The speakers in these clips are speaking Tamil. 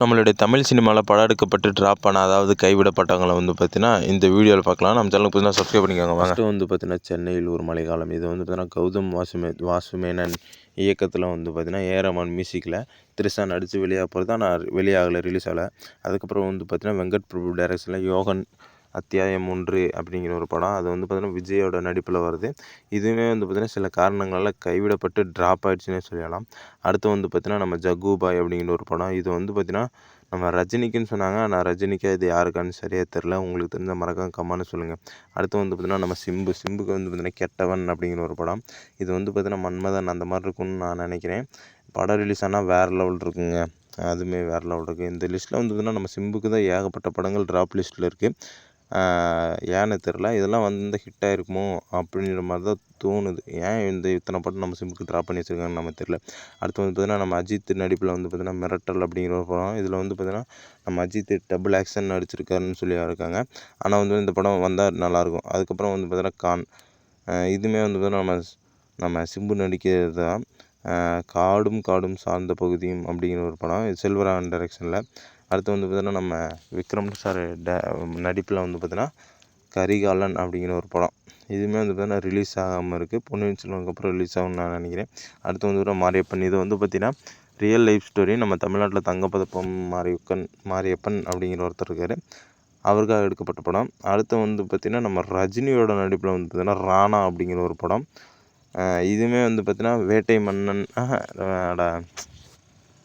நம்மளுடைய தமிழ் சினிமாவில் படம் எடுக்கப்பட்டு ட்ராப் ஆன அதாவது கைவிடப்பட்டவங்களை பார்த்தீங்கன்னா இந்த வீடியோவில் பார்க்கலாம். நம்ம சேனலுக்கு பார்த்தீங்கன்னா சப்ஸ்கிரைப் பண்ணிக்கோங்க. ஃபஸ்ட்டு பார்த்தீங்கன்னா சென்னையில் ஒரு மழைக்காலம். இது பார்த்தீங்கன்னா கௌதம் வாசுமேனன் இயக்கத்தில் பார்த்தீங்கன்னா ரஹ்மான் மியூசிக்கில் த்ரிஷா நடித்து வெளியாக போகிறது. ஆனால் வெளியாகலை, ரிலீஸ் ஆகலை. அதுக்கப்புறம் பார்த்தீங்கன்னா வெங்கட் பிரபு டைரக்ஷனில் யோகன் அத்தியாயம் 3 அப்படிங்கிற ஒரு படம். அது பார்த்தீங்கன்னா விஜயோட நடிப்பில் வருது. இதுவுமே பார்த்தீங்கன்னா சில காரணங்களால் கைவிடப்பட்டு ட்ராப் ஆகிடுச்சுன்னே சொல்லலாம். அடுத்து பார்த்தீங்கன்னா நம்ம ஜக்கூபாய் அப்படிங்கிற ஒரு படம். இது பார்த்தீங்கன்னா நம்ம ரஜினிக்குன்னு சொன்னாங்க. ஆனால் ரஜினிக்கா இது யாருக்கான்னு சரியாக தெரில. உங்களுக்கு தெரிஞ்ச மறக்காம கமெண்ட்னு சொல்லுங்கள். அடுத்து பார்த்தீங்கன்னா நம்ம சிம்புக்கு பார்த்தீங்கன்னா கெட்டவன் அப்படிங்கிற ஒரு படம். இது பார்த்தீங்கன்னா மன்மதன் அந்த மாதிரி இருக்கும்னு நான் நினைக்கிறேன். படம் ரிலீஸ் ஆனால் வேறு லெவல் இருக்குங்க. அதுவுமே வேறு லெவல் இருக்குது. இந்த லிஸ்ட்டில் பார்த்தீங்கன்னா நம்ம சிம்புக்கு தான் ஏகப்பட்ட படங்கள் ட்ராப் லிஸ்ட்டில் இருக்குது. ஏன்னு தெரில. இதெல்லாம் ஹிட் ஆகிருக்குமோ அப்படிங்கிற மாதிரி தான் தோணுது. ஏன் இத்தனை படம் நம்ம சிம்புக்கு ட்ராப் பண்ணி வச்சுருக்காங்கன்னு நமக்கு தெரில. அடுத்து பார்த்தீங்கன்னா நம்ம அஜித் நடிப்பில் பார்த்தீங்கன்னா மிரட்டல் அப்படிங்கிற ஒரு படம். இதில் பார்த்தீங்கன்னா நம்ம அஜித் டபுள் ஆக்ஷன் நடிச்சிருக்காருன்னு சொல்லி இருக்காங்க. ஆனால் இந்த படம் வந்தால் நல்லாயிருக்கும். அதுக்கப்புறம் பார்த்தீங்கன்னா கான். இதுவுமே பார்த்தீங்கன்னா நம்ம சிம்பு நடிக்கிறது தான். காடும் சார்ந்த பகுதியும் அப்படிங்கிற ஒரு படம். இது செல்வராகவன் டைரக்ஷனில். அடுத்து பார்த்தீங்கன்னா நம்ம விக்ரம் சார் நடிப்பில் பார்த்தீங்கன்னா கரிகாலன் அப்படிங்கிற ஒரு படம். இதுவுமே பார்த்தீங்கன்னா ரிலீஸ் ஆகாமல் இருக்குது. பொன்னியின் செல்வனுக்கு அப்புறம் ரிலீஸ் ஆகும்னு நான் நினைக்கிறேன். அடுத்து பார்த்தீங்கன்னா மாரியப்பன். இது பார்த்தீங்கன்னா ரியல் லைஃப் ஸ்டோரி. நம்ம தமிழ்நாட்டில் தங்கப்பதக்கம் மாரியப்பன் அப்படிங்கிற ஒருத்தர் இருக்கார். அவருக்காக எடுக்கப்பட்ட படம். அடுத்து பார்த்திங்கன்னா நம்ம ரஜினியோட நடிப்பில் பார்த்திங்கன்னா ராணா அப்படிங்கிற ஒரு படம். இதுவுமே பார்த்திங்கன்னா வேட்டை மன்னன்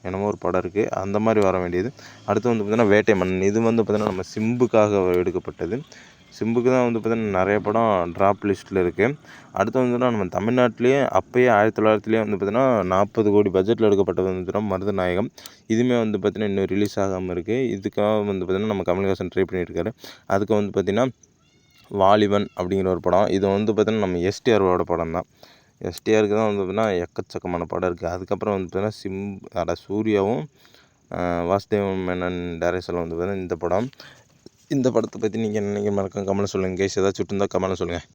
என்னமோ ஒரு படம் இருக்குது, அந்த மாதிரி வர வேண்டியது. அடுத்து பார்த்திங்கன்னா வேட்டை மன்னன். இது பார்த்திங்கன்னா நம்ம சிம்புக்காக எடுக்கப்பட்டது. சிம்புக்கு தான் பார்த்திங்கன்னா நிறைய படம் ட்ராப் லிஸ்ட்டில் இருக்குது. அடுத்து பார்த்தீங்கன்னா நம்ம தமிழ்நாட்டிலேயே அப்போயே 1900 பார்த்திங்கன்னா 40 கோடி பட்ஜெட்டில் எடுக்கப்பட்டது பார்த்தீங்கன்னா மருதநாயகம். இதுவுமே பார்த்திங்கன்னா இன்னும் ரிலீஸ் ஆகாமல் இருக்குது. இதுக்காக பார்த்திங்கன்னா நம்ம கமல்ஹாசன் ட்ரை பண்ணியிருக்காரு. அதுக்கு பார்த்திங்கன்னா வாலிபன் அப்படிங்கிற ஒரு படம். இது பார்த்திங்கன்னா நம்ம எஸ்டிஆரோட படம் தான். எஸ்டிஆருக்கு தான் பார்த்திங்கன்னா எக்கச்சக்கமான படம் இருக்குது. அதுக்கப்புறம் பார்த்திங்கன்னா சூர்யாவும் வாசுதேவன் மேனன் டைரக்ஷனில் பார்த்திங்கன்னா இந்த படம். இந்த படத்தை பற்றி நீங்கள் என்ன நினைக்கிறீங்க மறக்காம கமெண்ட்ல சொல்லுங்கள் கைஸ். ஏதாச்சும் இருந்தால் கமெண்ட்ல சொல்லுங்கள்.